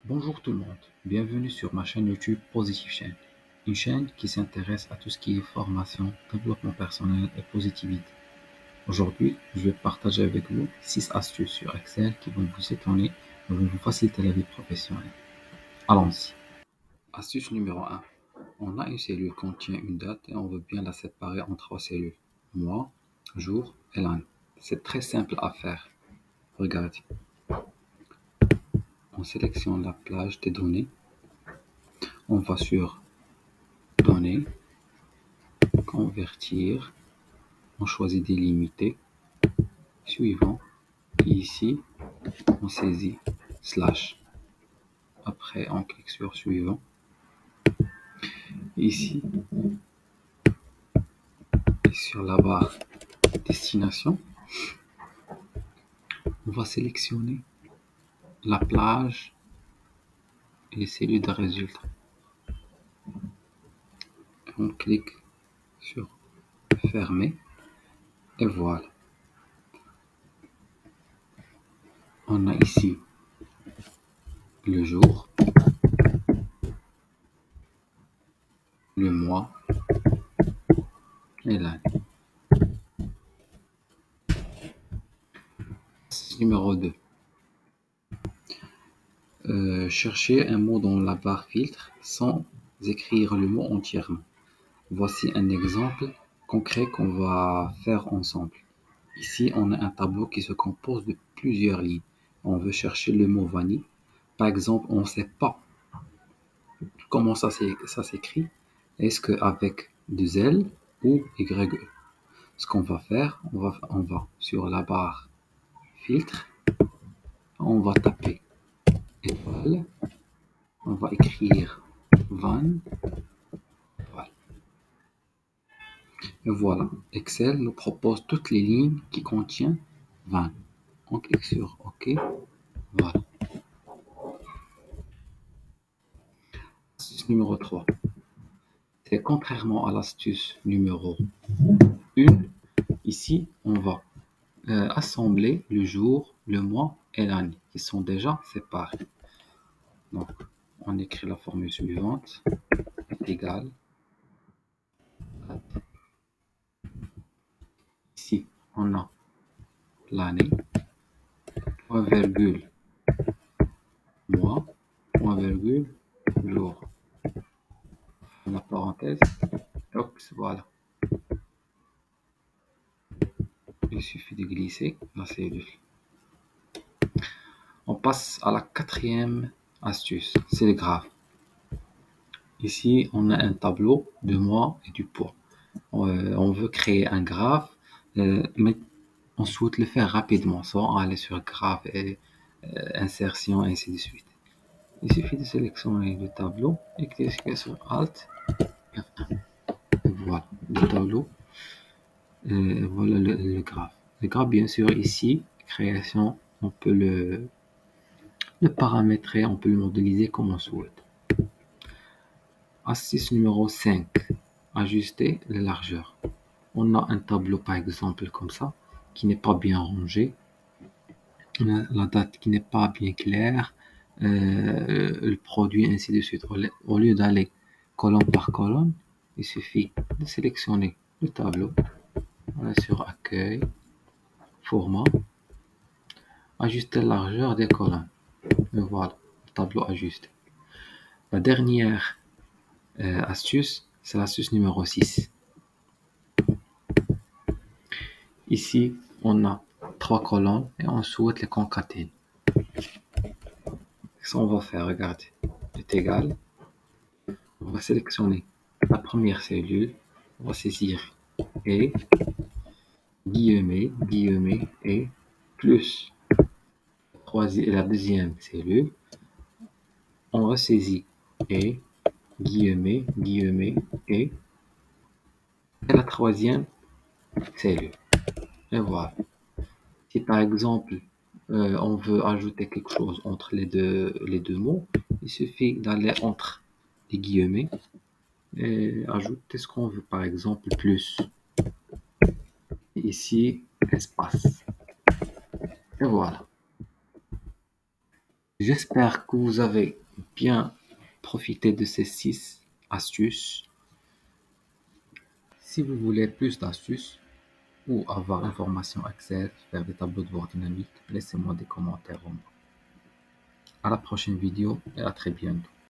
Bonjour tout le monde, bienvenue sur ma chaîne YouTube Positive Chain, une chaîne qui s'intéresse à tout ce qui est formation, développement personnel et positivité. Aujourd'hui, je vais partager avec vous 6 astuces sur Excel qui vont vous étonner et vont vous faciliter la vie professionnelle. Allons-y. Astuce numéro 1. On a une cellule qui contient une date et on veut bien la séparer en 3 cellules, mois, jour et l'année. C'est très simple à faire. Regardez. On sélectionne la plage des données, on va sur Données, Convertir, on choisit Délimiter, suivant, et ici on saisit slash. Après on clique sur Suivant. Ici, sur la barre Destination, on va sélectionner la plage et les cellules de résultats. On clique sur Fermer et voilà. On a ici le jour, le mois et l'année. Numéro 2. Chercher un mot dans la barre filtre sans écrire le mot entièrement. Voici un exemple concret qu'on va faire ensemble. Ici, on a un tableau qui se compose de plusieurs lignes. On veut chercher le mot vanille. Par exemple, on ne sait pas comment ça s'écrit. Est-ce qu'avec deux L ou YE? Ce qu'on va faire, on va sur la barre filtre, on va taper étoile, on va écrire van, voilà. Et voilà, Excel nous propose toutes les lignes qui contiennent van. On clique sur OK, voilà. Astuce numéro 3. C'est contrairement à l'astuce numéro 1, ici on va assembler le jour, le mois et l'année qui sont déjà séparés. Donc on écrit la formule suivante, est égal à, ici on a l'année, point virgule mois, point virgule jour. La parenthèse, voilà. Il suffit de glisser la cellule. On passe à la 4e astuce, c'est le graphe. Ici, on a un tableau de mois et du poids. On veut créer un graphe, mais on souhaite le faire rapidement, sans aller sur graphe et insertion, et ainsi de suite. Il suffit de sélectionner le tableau et cliquer sur Alt F1. Et voilà le tableau. Voilà le graphe. Le graphe, bien sûr, ici, création, on peut le paramétrer, on peut le modéliser comme on souhaite. Astuce numéro 5. Ajuster les largeurs. On a un tableau, par exemple, comme ça, qui n'est pas bien rangé. On a la date qui n'est pas bien claire, le produit, ainsi de suite. Au lieu d'aller colonne par colonne, il suffit de sélectionner le tableau. Voilà, sur Accueil, Format, ajuster la largeur des colonnes. Et voilà, le tableau ajusté. La dernière astuce, c'est l'astuce numéro 6. Ici, on a 3 colonnes et on souhaite les concaténer. Ce qu'on va faire, regardez, est égal. On va sélectionner la première cellule, on va saisir et guillemets et plus la deuxième cellule, on ressaisit et guillemets et la troisième cellule. Et voilà. Si par exemple on veut ajouter quelque chose entre les deux mots, il suffit d'aller entre les guillemets et ajouter ce qu'on veut. Par exemple, plus. Et ici, espace. Et voilà. J'espère que vous avez bien profité de ces 6 astuces. Si vous voulez plus d'astuces ou avoir une formation Excel, faire des tableaux de bord dynamiques, laissez-moi des commentaires en bas. À la prochaine vidéo et à très bientôt.